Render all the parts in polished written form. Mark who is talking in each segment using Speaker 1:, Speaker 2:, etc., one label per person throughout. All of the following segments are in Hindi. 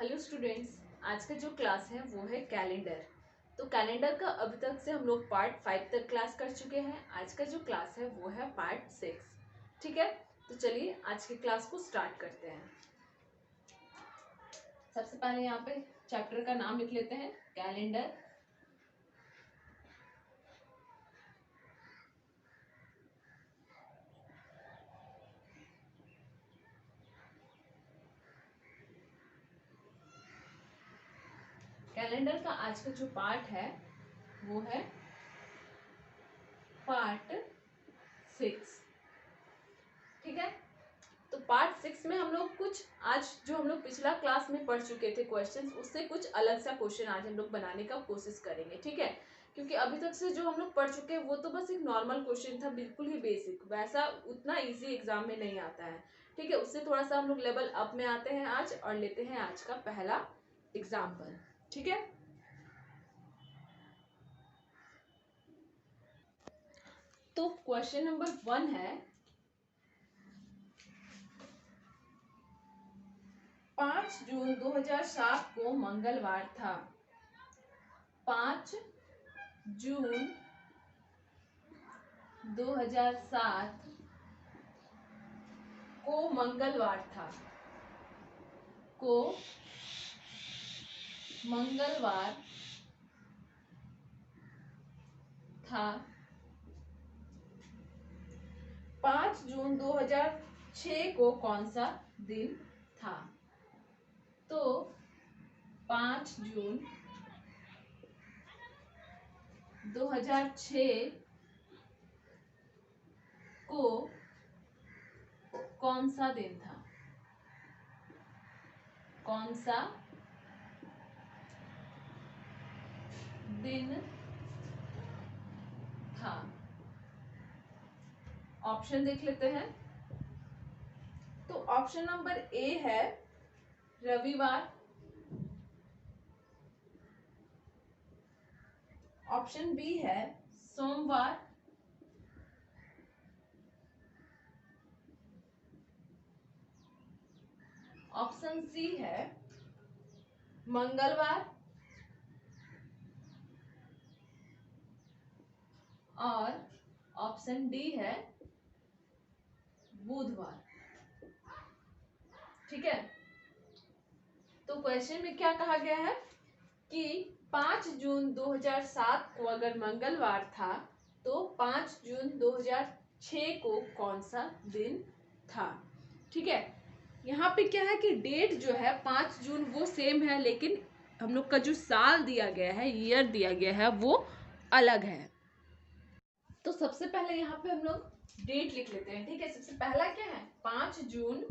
Speaker 1: हेलो स्टूडेंट्स, आज का जो क्लास है वो है कैलेंडर। तो कैलेंडर का अभी तक से हम लोग पार्ट 5 तक क्लास कर चुके हैं। आज का जो क्लास है वो है पार्ट 6। ठीक है, तो चलिए आज की क्लास को स्टार्ट करते हैं। सबसे पहले यहाँ पे चैप्टर का नाम लिख लेते हैं, कैलेंडर। कैलेंडर का आज का जो पार्ट है वो है पार्ट 6। ठीक है, तो पार्ट 6 में हम लोग कुछ आज जो हम लोग पिछला क्लास में पढ़ चुके थे क्वेश्चंस, उससे कुछ अलग सा क्वेश्चन आज हम लोग बनाने का कोशिश करेंगे। ठीक है, क्योंकि अभी तक से जो हम लोग पढ़ चुके हैं वो तो बस एक नॉर्मल क्वेश्चन था, बिल्कुल ही बेसिक, वैसा उतना इजी एग्जाम में नहीं आता है। ठीक है, उससे थोड़ा सा हम लोग लेवल अप में आते हैं आज, और लेते हैं आज का पहला एग्जाम्पल। ठीक है, तो क्वेश्चन नंबर 1 है, 5 जून 2007 को मंगलवार था। 5 जून 2007 को मंगलवार था, को मंगलवार था। 5 जून 2006 को कौन सा दिन था? तो 5 जून 2006 को कौन सा दिन था? कौन सा दिन था? ऑप्शन देख लेते हैं। तो ऑप्शन नंबर ए है रविवार, ऑप्शन बी है सोमवार, ऑप्शन सी है मंगलवार, और ऑप्शन डी है बुधवार। ठीक है, तो क्वेश्चन में क्या कहा गया है कि 5 जून 2007 को अगर मंगलवार था तो 5 जून 2006 को कौन सा दिन था। ठीक है, यहाँ पे क्या है कि डेट जो है 5 जून वो सेम है, लेकिन हम लोग का जो साल दिया गया है, ईयर दिया गया है, वो अलग है। तो सबसे पहले यहाँ पे हम लोग डेट लिख लेते हैं। ठीक है, सबसे पहला क्या है 5 जून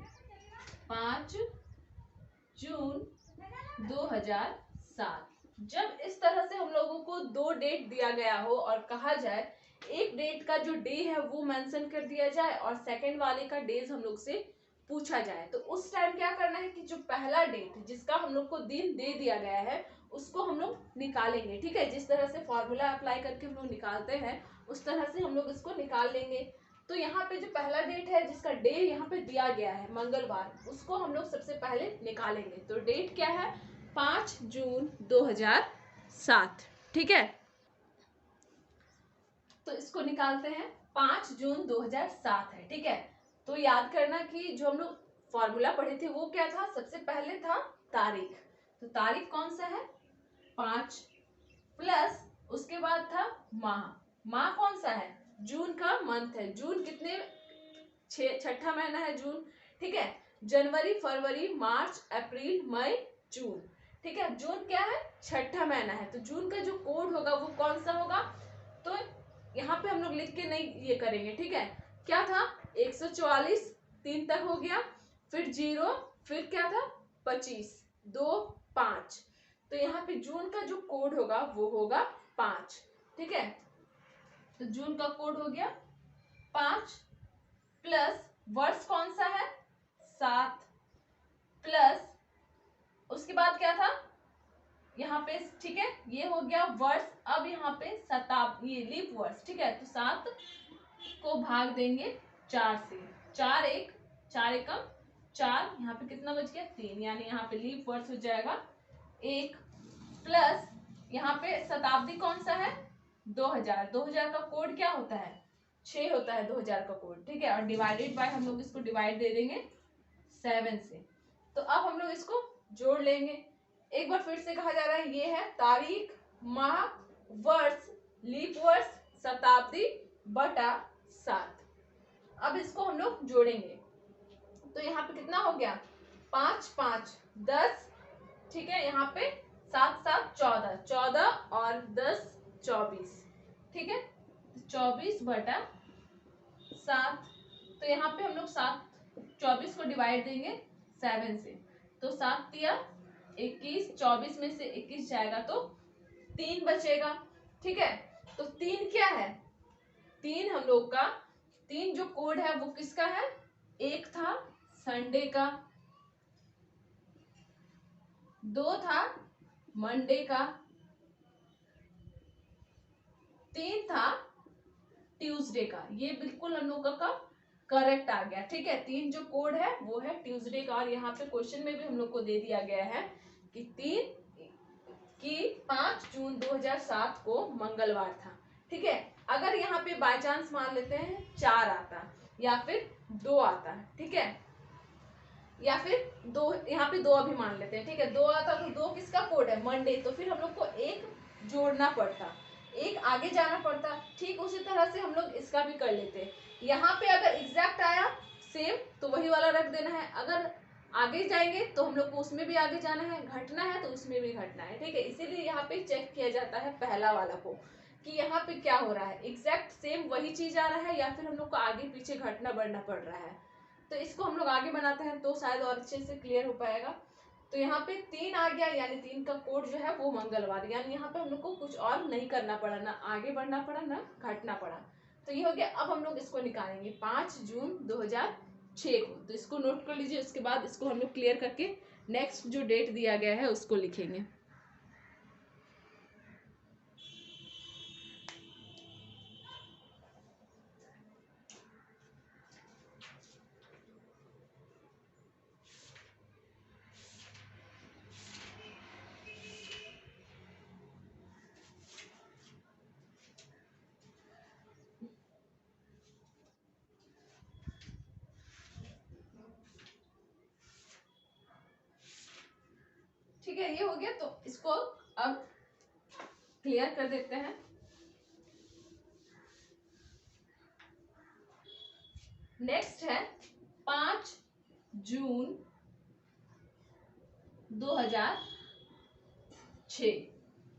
Speaker 1: 2007। जब इस तरह से हम लोगों को दो डेट दिया गया हो और कहा जाए एक डेट का जो डे है वो मेंशन कर दिया जाए और सेकंड वाले का डेज हम लोग से पूछा जाए, तो उस टाइम क्या करना है कि जो पहला डेट जिसका हम लोग को दिन दे दिया गया है उसको हम लोग निकालेंगे। ठीक है, जिस तरह से फॉर्मूला अप्लाई करके हम लोग निकालते हैं उस तरह से हम लोग इसको निकाल लेंगे। तो यहाँ पे जो पहला डेट है जिसका डे यहाँ पे दिया गया है मंगलवार, उसको हम लोग सबसे पहले निकालेंगे। तो डेट क्या है 5 जून 2007। ठीक है, तो इसको निकालते हैं। 5 जून 2007 है। ठीक है, तो याद करना कि जो हम लोग फॉर्मूला पढ़े थे वो क्या था, सबसे पहले था तारीख। तो तारीख कौन सा है 5, प्लस उसके बाद था माह। माह कौन सा है, जून का मंथ है। जून कितने, छठा महीना है जून। ठीक है, जनवरी, फरवरी, मार्च, अप्रैल, मई, जून। ठीक है, जून क्या है, छठा महीना है। तो जून का जो कोड होगा वो कौन सा होगा, तो यहाँ पे हम लोग लिख के नहीं ये करेंगे। ठीक है, क्या था 144, 3 तक हो गया, फिर 0, फिर क्या था 25, 2, 5। तो यहाँ पे जून का जो कोड होगा वो होगा 5। ठीक है, तो जून का कोड हो गया 5, प्लस वर्ष कौन सा है 7, प्लस उसके बाद क्या था यहाँ पे। ठीक है, ये हो गया वर्ष। अब यहाँ पे शताब्दी, ये लीप वर्ष। ठीक है, तो 7 को भाग देंगे 4 से, 4 एकम 4, यहाँ पे कितना बच गया 3, यानी यहाँ पे लीप वर्ष हो जाएगा 1, प्लस यहाँ पे शताब्दी कौन सा है 2000, 2000 का कोड क्या होता है 6 होता है 2000 का कोड, ठीक है। और डिवाइडेड बाय हम लोग इसको डिवाइड दे देंगे 7 से। तो अब हम लोग इसको जोड़ लेंगे। एक बार फिर से कहा जा रहा है, ये है तारीख, माह, वर्ष, लीप वर्ष, शताब्दी बटा 7। अब इसको हम लोग जोड़ेंगे तो यहाँ पे कितना हो गया 5 5 10, ठीक है। यहाँ पे 7 7 14, 14 और 10 24, ठीक है। 24 बटा 7। तो यहाँ पे हम लोग 24 को डिवाइड देंगे 7 से, तो 7 दिया 21, 24 में से 21 जाएगा तो 3 बचेगा, ठीक है। तो 3 क्या है 3 हम लोग का 3 जो कोड है वो किसका है, एक था संडे का, 2 था मंडे का, 3 था ट्यूसडे का। ये बिल्कुल हम लोगों का करेक्ट आ गया, ठीक है। 3 जो कोड है वो है ट्यूसडे का, और यहाँ पे क्वेश्चन में भी हम लोग को दे दिया गया है कि 5 जून 2007 को मंगलवार था, ठीक है। अगर यहाँ पे बाय चांस मान लेते हैं 4 आता या फिर 2 आता, ठीक है, या फिर 2, यहाँ पे 2 अभी मान लेते हैं, ठीक है। 2 आता तो 2 किसका कोड है मंडे, तो फिर हम लोग को एक जोड़ना पड़ता, एक आगे जाना पड़ता। ठीक उसी तरह से हम लोग इसका भी कर लेते हैं। यहाँ पे अगर एग्जैक्ट आया सेम तो वही वाला रख देना है, अगर आगे जाएंगे तो हम लोग को उसमें भी आगे जाना है, घटना है तो उसमें भी घटना है, ठीक है। इसीलिए यहाँ पे चेक किया जाता है पहला वाला को कि यहाँ पे क्या हो रहा है, एग्जैक्ट सेम वही चीज आ रहा है या फिर हम लोग को आगे पीछे घटना बढ़ना पड़ रहा है। तो इसको हम लोग आगे बनाते हैं तो शायद और अच्छे से क्लियर हो पाएगा। तो यहाँ पे 3 आ गया, यानी 3 का कोड जो है वो मंगलवार, यानी यहाँ पे हम लोग को कुछ और नहीं करना पड़ा, ना आगे बढ़ना पड़ा ना घटना पड़ा। तो ये हो गया। अब हम लोग इसको निकालेंगे 5 जून 2006 को, तो इसको नोट कर लीजिए। उसके बाद इसको हम लोग क्लियर करके नेक्स्ट जो डेट दिया गया है उसको लिखेंगे। ठीक है, ये हो गया। तो इसको अब क्लियर कर देते हैं। नेक्स्ट है 5 जून 2006,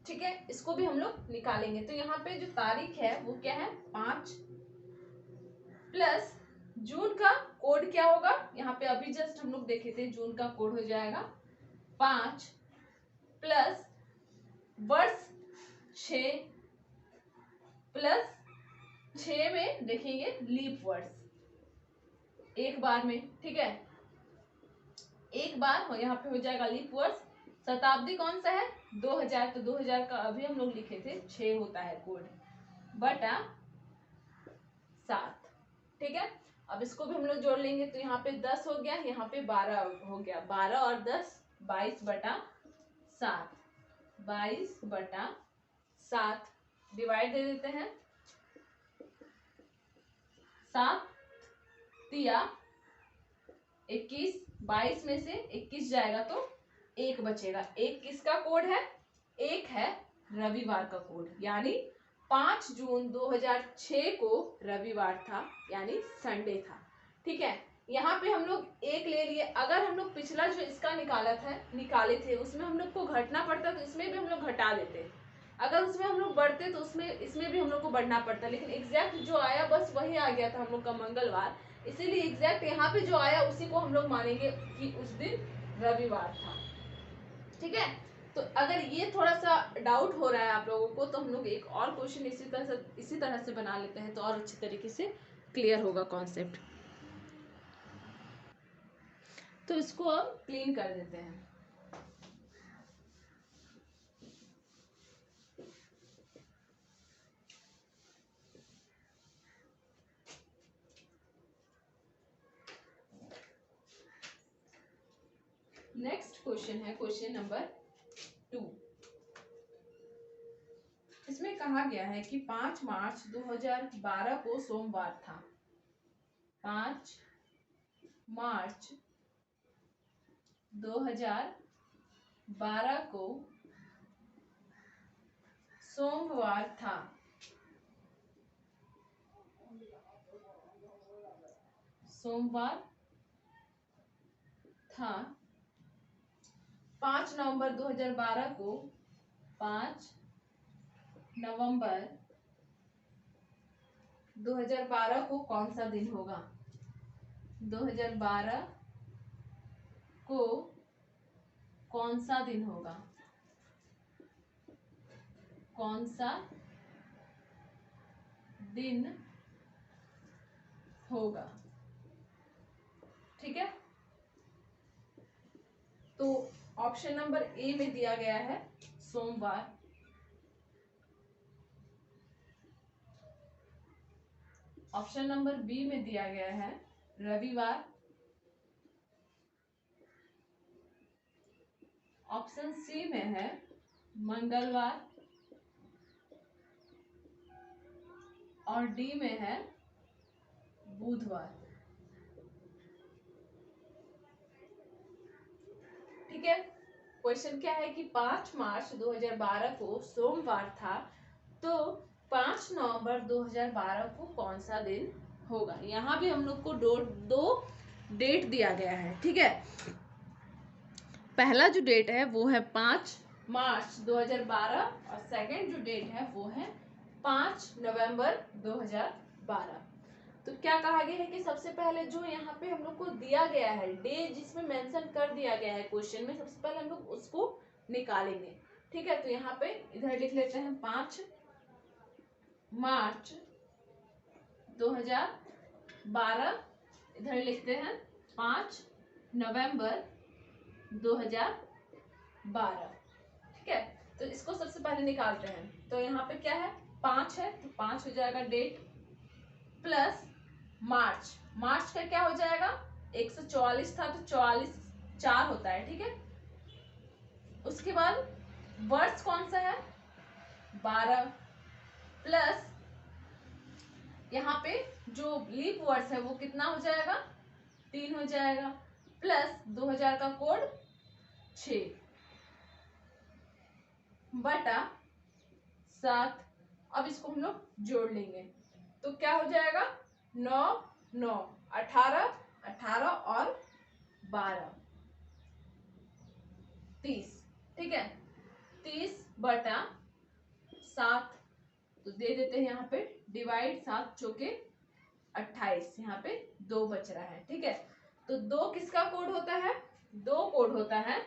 Speaker 1: ठीक है। इसको भी हम लोग निकालेंगे। तो यहाँ पे जो तारीख है वो क्या है 5, प्लस जून का कोड क्या होगा, यहाँ पे अभी जस्ट हम लोग देखे थे, जून का कोड हो जाएगा 5, प्लस वर्ष 6, प्लस 6 में देखेंगे लीप वर्ष एक बार में, ठीक है। एक बार यहाँ पे हो जाएगा लीप वर्ष। शताब्दी कौन सा है 2000, तो 2000 का अभी हम लोग लिखे थे 6 होता है कोड बटा 7, ठीक है। अब इसको भी हम लोग जोड़ लेंगे तो यहाँ पे 10 हो गया, यहाँ पे 12 हो गया, 12 और 10 22 बटा 7, 22 बटा 7 डिवाइड दे देते हैं। 7 दिया 21, 22 में से 21 जाएगा तो 1 बचेगा। 1 किसका कोड है, 1 है रविवार का कोड, यानी 5 जून 2006 को रविवार था, यानी संडे था, ठीक है। यहाँ पे हम लोग 1 ले लिए। अगर हम लोग पिछला जो इसका निकाले थे उसमें हम लोग को घटना पड़ता तो इसमें भी हम लोग घटा देते, अगर उसमें हम लोग बढ़ते तो उसमें इसमें भी हम लोग को बढ़ना पड़ता, लेकिन एग्जैक्ट जो आया बस वही आ गया था हम लोग का मंगलवार, इसीलिए एग्जैक्ट यहाँ पे जो आया उसी को हम लोग मानेंगे कि उस दिन रविवार था, ठीक है। तो अगर ये थोड़ा सा डाउट हो रहा है आप लोगों को तो हम लोग एक और क्वेश्चन इसी तरह से बना लेते हैं तो और अच्छी तरीके से क्लियर होगा कॉन्सेप्ट। तो इसको अब क्लीन कर देते हैं। नेक्स्ट क्वेश्चन है क्वेश्चन नंबर 2। इसमें कहा गया है कि 5 मार्च 2012 को सोमवार था। 5 मार्च 2012 को सोमवार था। सोमवार था। 5 नवंबर 2012 को 5 नवंबर 2012 को कौन सा दिन होगा? 2012 को कौन सा दिन होगा? कौन सा दिन होगा? ठीक है, तो ऑप्शन नंबर ए में दिया गया है सोमवार। ऑप्शन नंबर बी में दिया गया है रविवार। ऑप्शन सी में है मंगलवार और डी में है बुधवार। ठीक है, क्वेश्चन क्या है कि 5 मार्च 2012 को सोमवार था, तो 5 नवंबर 2012 को कौन सा दिन होगा? यहाँ भी हम लोग को दो डेट दिया गया है। ठीक है, पहला जो डेट है वो है 5 मार्च 2012 और सेकंड जो डेट है वो है 5 नवंबर 2012। तो क्या कहा गया है कि सबसे पहले जो यहाँ पे हम लोग को दिया गया है डे, जिसमें मेंशन कर दिया गया है क्वेश्चन में, सबसे पहले हम लोग उसको निकालेंगे। ठीक है, तो यहाँ पे इधर लिख लेते हैं 5 मार्च 2012, इधर लिखते हैं 5 नवंबर 2012। ठीक है, तो इसको सबसे पहले निकालते हैं। तो यहाँ पे क्या है, 5 है तो 5 हो जाएगा डेट, प्लस मार्च। मार्च का क्या हो जाएगा, 144 था तो 44 4 होता है। ठीक है, उसके बाद वर्ष कौन सा है, 12, प्लस यहाँ पे जो लीप वर्ष है वो कितना हो जाएगा, 3 हो जाएगा, प्लस 2000 का कोड 6 बटा 7। अब इसको हम लोग जोड़ लेंगे तो क्या हो जाएगा, 9 9 18 18 और 12 30। ठीक है, 30 बटा 7 तो दे देते हैं यहाँ पे डिवाइड, 7 चौके 28, यहाँ पे 2 बच रहा है। ठीक है, तो 2 किसका कोड होता है, 2 कोड होता है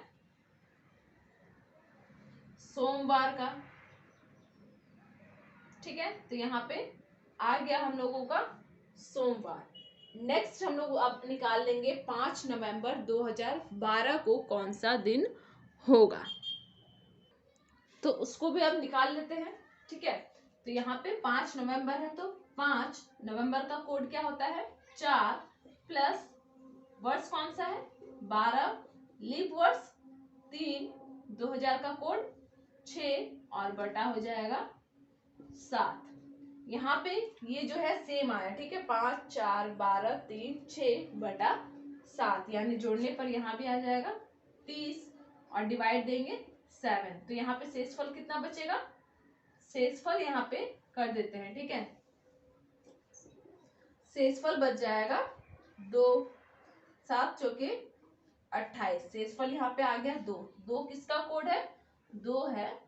Speaker 1: सोमवार का। ठीक है, तो यहाँ पे आ गया हम लोगों का सोमवार। नेक्स्ट हम लोग अब निकाल लेंगे 5 नवंबर 2012 को कौन सा दिन होगा, तो उसको भी अब निकाल लेते हैं। ठीक है, तो यहाँ पे 5 नवंबर है तो 5 नवंबर का कोड क्या होता है, 4, प्लस वर्ष कौन सा है, 12, लीप वर्ष 3, 2000 का कोड 6 और बटा हो जाएगा 7। यहाँ पे ये जो है सेम आया। ठीक है, 5 4 12 3 6 बटा 7, यानी जोड़ने पर यहाँ भी आ जाएगा 30 और डिवाइड देंगे 7, तो यहाँ पे शेषफल कितना बचेगा, शेषफल यहाँ पे कर देते हैं। ठीक है, शेषफल बच जाएगा 2, 7 चौके 28, शेषफल यहाँ पे आ गया 2। 2 किसका कोड है, 2 है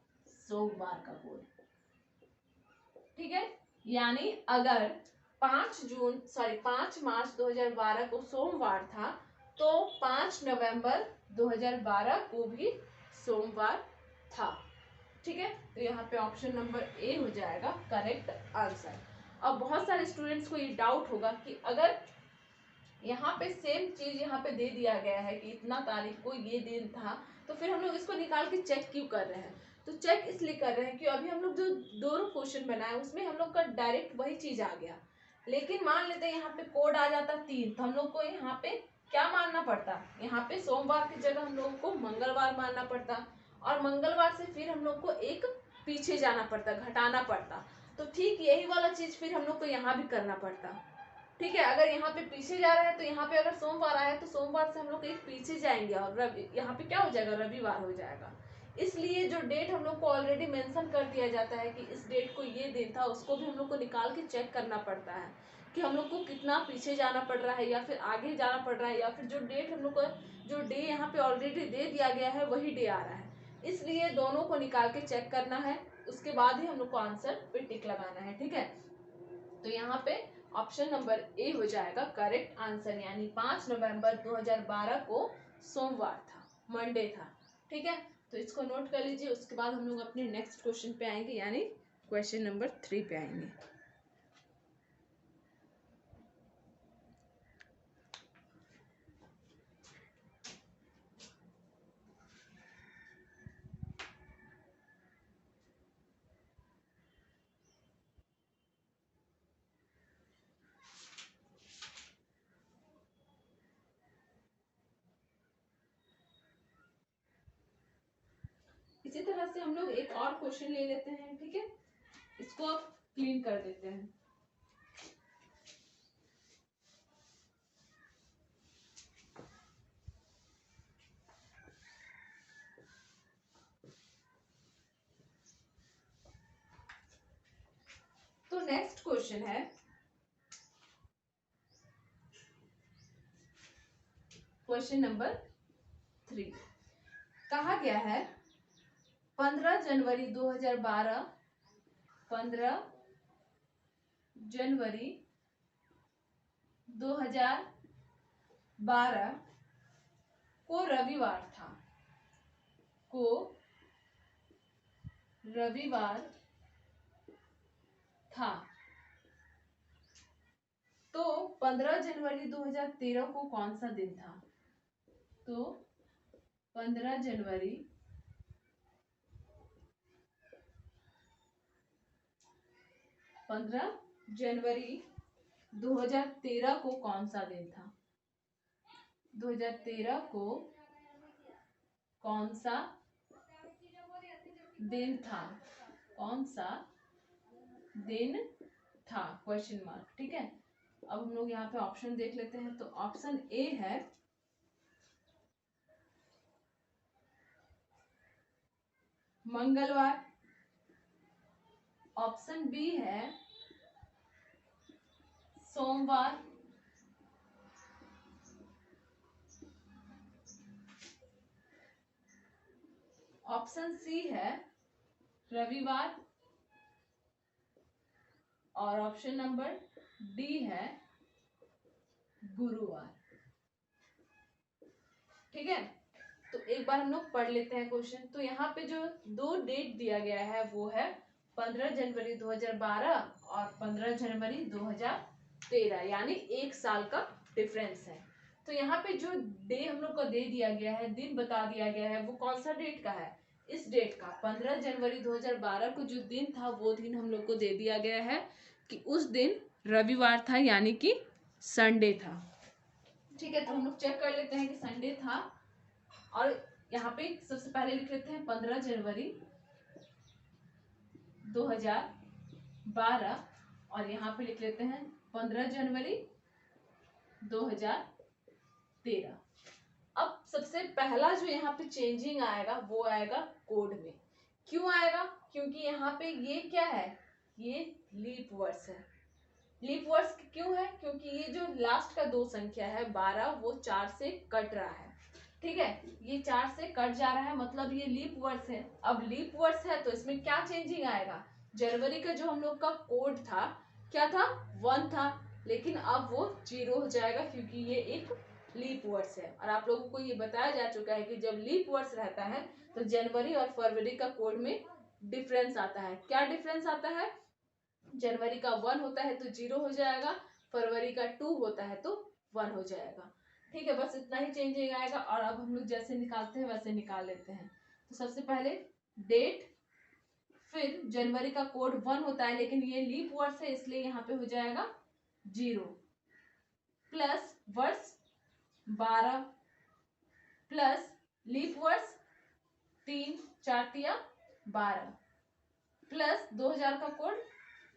Speaker 1: सोमवार का कोड। ठीक है, यानी अगर 5 मार्च 2012 को सोमवार था तो 5 नवंबर 2012 को भी सोमवार था। ठीक है, तो यहाँ पे ऑप्शन नंबर ए हो जाएगा करेक्ट आंसर। अब बहुत सारे स्टूडेंट्स को ये डाउट होगा कि अगर यहाँ पे सेम चीज यहाँ पे दे दिया गया है कि इतना तारीख को ये दिन था, तो फिर हम लोग इसको निकाल के चेक क्यों कर रहे हैं? तो चेक इसलिए कर रहे हैं कि अभी हम लोग जो दोनों क्वेश्चन बनाए उसमें हम लोग का डायरेक्ट वही चीज आ गया, लेकिन मान लेते हैं यहाँ पे कोड आ जाता 3, तो हम लोग को यहाँ पे क्या मानना पड़ता, यहाँ पे सोमवार की जगह हम लोगों को मंगलवार मानना पड़ता, और मंगलवार से फिर हम लोग को एक पीछे जाना पड़ता, घटाना पड़ता। तो ठीक यही वाला चीज फिर हम लोग को यहाँ भी करना पड़ता। ठीक है, अगर यहाँ पे पीछे जा रहा है तो यहाँ पे अगर सोमवार आया तो सोमवार से हम लोग एक पीछे जाएंगे और रवि यहाँ पे क्या हो जाएगा, रविवार हो जाएगा। इसलिए जो डेट हम लोग को ऑलरेडी मेंशन कर दिया जाता है कि इस डेट को ये दिन था, उसको भी हम लोग को निकाल के चेक करना पड़ता है कि हम लोग को कितना पीछे जाना पड़ रहा है या फिर आगे जाना पड़ रहा है, या फिर जो डेट हम लोग को जो डे यहाँ पे ऑलरेडी दे दिया गया है वही डे आ रहा है। इसलिए दोनों को निकाल के चेक करना है, उसके बाद ही हम लोग को आंसर पे टिक लगाना है। ठीक है, तो यहाँ पे ऑप्शन नंबर ए हो जाएगा करेक्ट आंसर, यानी 5 नवंबर 2012 को सोमवार था, मंडे था। ठीक है, तो इसको नोट कर लीजिए। उसके बाद हम लोग अपने नेक्स्ट क्वेश्चन पे आएंगे, यानी क्वेश्चन नंबर 3 पे आएंगे। इसी तरह से हम लोग एक और क्वेश्चन ले लेते हैं। ठीक है, इसको अब क्लीन कर देते हैं। तो नेक्स्ट क्वेश्चन है क्वेश्चन नंबर 3। कहा गया है 15 जनवरी 2012, 15 जनवरी 2012 को रविवार था, को रविवार था। तो 15 जनवरी 2013 को कौन सा दिन था? तो 15 जनवरी 2013 को कौन सा दिन था? 2013 को कौन सा दिन था? कौन सा दिन था? Question mark. ठीक है, अब हम लोग यहाँ पे ऑप्शन देख लेते हैं। तो ऑप्शन ए है मंगलवार, ऑप्शन बी है सोमवार, ऑप्शन सी है रविवार, और ऑप्शन नंबर डी है गुरुवार। ठीक है, तो एक बार हम लोग पढ़ लेते हैं क्वेश्चन। तो यहाँ पे जो दो डेट दिया गया है वो है 15 जनवरी 2012 और 15 जनवरी 2013, यानी एक साल का डिफरेंस है। तो यहाँ पे जो डे हम लोग को दे दिया गया है, दिन बता दिया गया है, वो कौन सा डेट का है? इस डेट का 15 जनवरी 2012 को जो दिन था वो दिन हम लोग को दे दिया गया है कि उस दिन रविवार था, यानी कि संडे था। ठीक है, तो हम लोग चेक कर लेते हैं कि संडे था, और यहाँ पे सबसे पहले लिख लेते हैं 15 जनवरी 2012, और यहाँ पे लिख लेते हैं 15 जनवरी 2013। अब सबसे पहला जो यहाँ पे चेंजिंग आएगा वो आएगा कोड में। क्यों आएगा? क्योंकि यहाँ पे ये क्या है, ये लीप वर्ष है। लीप वर्ष क्यों है? क्योंकि ये जो लास्ट का दो संख्या है 12, वो 4 से कट रहा है। ठीक है, ये 4 से कट जा रहा है, मतलब ये लीप वर्ष है। अब लीप वर्ष है तो इसमें क्या चेंजिंग आएगा? जनवरी का जो हम लोग का कोड था क्या था? 1 था, लेकिन अब वो 0 हो जाएगा क्योंकि ये एक लीप वर्ष है। और आप लोगों को ये बताया जा चुका है कि जब लीप वर्ष रहता है तो जनवरी और फरवरी का कोड में डिफरेंस आता है। क्या डिफरेंस आता है? जनवरी का 1 होता है तो 0 हो जाएगा, फरवरी का 2 होता है तो 1 हो जाएगा। ठीक है, बस इतना ही चेंजिंग आएगा। और अब हम लोग जैसे निकालते हैं वैसे निकाल लेते हैं। तो सबसे पहले डेट, फिर जनवरी का कोड 1 होता है, लेकिन ये लीप वर्ष है इसलिए यहाँ पे हो जाएगा 0, प्लस वर्ष 12 प्लस लीप वर्ष 3 4 तिया 12 प्लस 2000 का कोड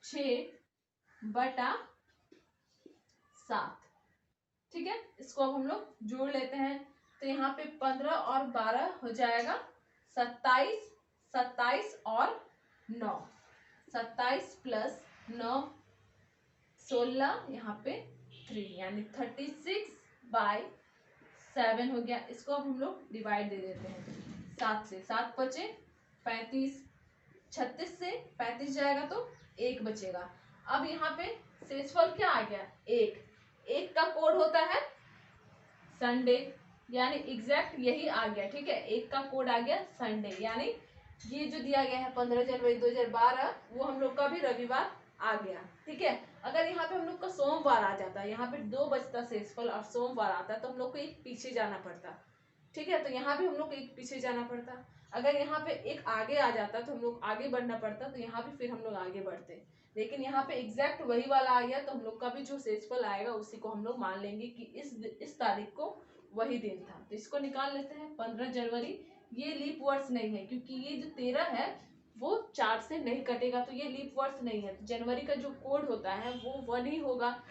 Speaker 1: 6/7। ठीक है, इसको अब हम लोग जोड़ लेते हैं। तो यहाँ पे 15 और 12 हो जाएगा 27, 27 और 9, 27 प्लस 9 16, यहाँ पे 3 यानी 36/7 हो गया। इसको अब हम लोग डिवाइड दे देते हैं 7 से, 7 बचे 35, 36 से 35 जाएगा तो 1 बचेगा। अब यहाँ पे शेषफल क्या आ गया? 1। 1 का कोड होता है संडे, यानी एग्जैक्ट यही आ गया। ठीक है, 1 का कोड आ गया संडे, यानी ये जो दिया गया है 15 जनवरी 2012 वो हम लोग का भी रविवार आ गया। ठीक है, अगर यहाँ पे हम लोग का सोमवार आ जाता, यहाँ पे 2 बचता शेषफल और सोमवार आता तो हम लोग को एक पीछे जाना पड़ता। ठीक है, तो यहाँ भी हम लोग को एक पीछे जाना पड़ता। अगर यहाँ पे एक आगे आ जाता तो हम लोग आगे बढ़ना पड़ता, तो यहाँ भी फिर हम लोग आगे बढ़ते। लेकिन यहाँ पे एग्जैक्ट वही वाला आ गया, तो हम लोग का भी जो शेषफल आएगा उसी को हम लोग मान लेंगे कि इस तारीख को वही दिन था। तो इसको निकाल लेते हैं 15 जनवरी। ये लीप वर्ष नहीं है क्योंकि ये जो 13 है वो 4 से नहीं कटेगा, तो ये लीप वर्ष नहीं है। तो जनवरी का जो कोड होता है वो 1 ही होगा।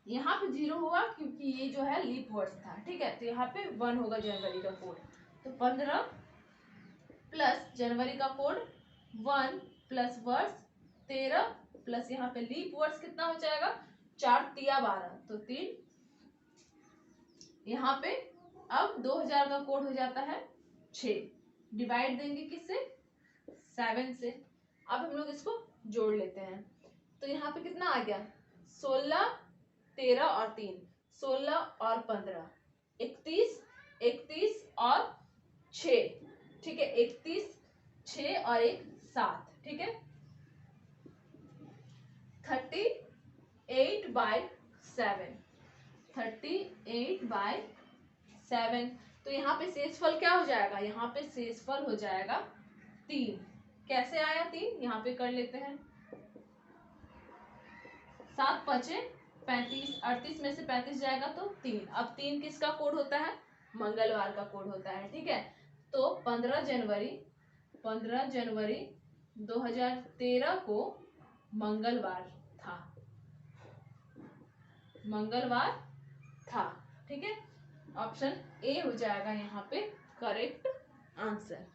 Speaker 1: यहाँ पे 0 हुआ क्योंकि ये जो है लीप वर्ष था। ठीक है, तो यहाँ पे 1 होगा जनवरी का कोड। तो 15 प्लस जनवरी का कोड 1 प्लस वर्ष 13 प्लस यहाँ पे लीप वर्ष कितना हो जाएगा? 4 तिया 12, तो 3। यहाँ पे अब 2000 का कोड हो जाता है 6। डिवाइड देंगे किससे? 7 से। अब हम लोग इसको जोड़ लेते हैं। तो यहाँ पे कितना आ गया? 16, 13 और 3, 16 और 15, 31, 31 और 6। ठीक है, 31, 6 और 1 7। ठीक है, 38/7, 38/7। तो यहाँ पे शेषफल क्या हो जाएगा? यहाँ पे शेषफल हो जाएगा 3। कैसे आया 3? यहाँ पे कर लेते हैं। 7 5 35, 38 में से 35 जाएगा तो 3। अब 3 किसका कोड होता है? मंगलवार का कोड होता है। ठीक है, तो 15 जनवरी 2013 को मंगलवार था। ठीक है, ऑप्शन ए हो जाएगा यहाँ पे करेक्ट आंसर।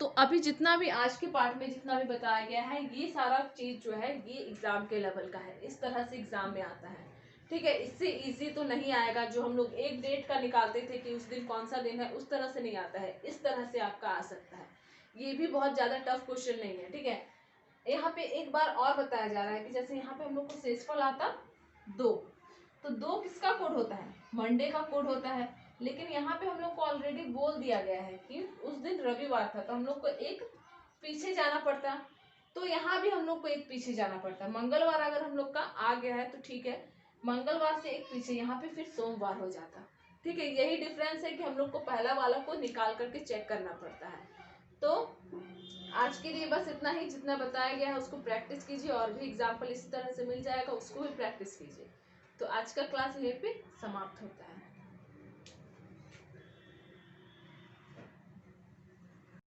Speaker 1: तो अभी जितना भी आज के पार्ट में जितना भी बताया गया है ये सारा चीज जो है ये एग्जाम के लेवल का है, इस तरह से एग्जाम में आता है। ठीक है, इससे इजी तो नहीं आएगा। जो हम लोग एक डेट का निकालते थे कि उस दिन कौन सा दिन है, उस तरह से नहीं आता है। इस तरह से आपका आ सकता है। ये भी बहुत ज्यादा टफ क्वेश्चन नहीं है। ठीक है, यहाँ पे एक बार और बताया जा रहा है कि जैसे यहाँ पे हम लोग को शेषफल आता 2, तो 2 किसका कोड होता है? मंडे का कोड होता है। लेकिन यहाँ पे हम लोग को ऑलरेडी बोल दिया गया है कि उस दिन रविवार था, तो हम लोग को एक पीछे जाना पड़ता। तो यहाँ भी हम लोग को एक पीछे जाना पड़ता। मंगलवार अगर हम लोग का आ गया है तो ठीक है, मंगलवार से एक पीछे यहाँ पे फिर सोमवार हो जाता। ठीक है, यही डिफरेंस है कि हम लोग को पहला वाला को निकाल करके चेक करना पड़ता है। तो आज के लिए बस इतना ही। जितना बताया गया है उसको प्रैक्टिस कीजिए, और भी एग्जाम्पल इसी तरह से मिल जाएगा, उसको भी प्रैक्टिस कीजिए। तो आज का क्लास यहीं पे समाप्त होता है।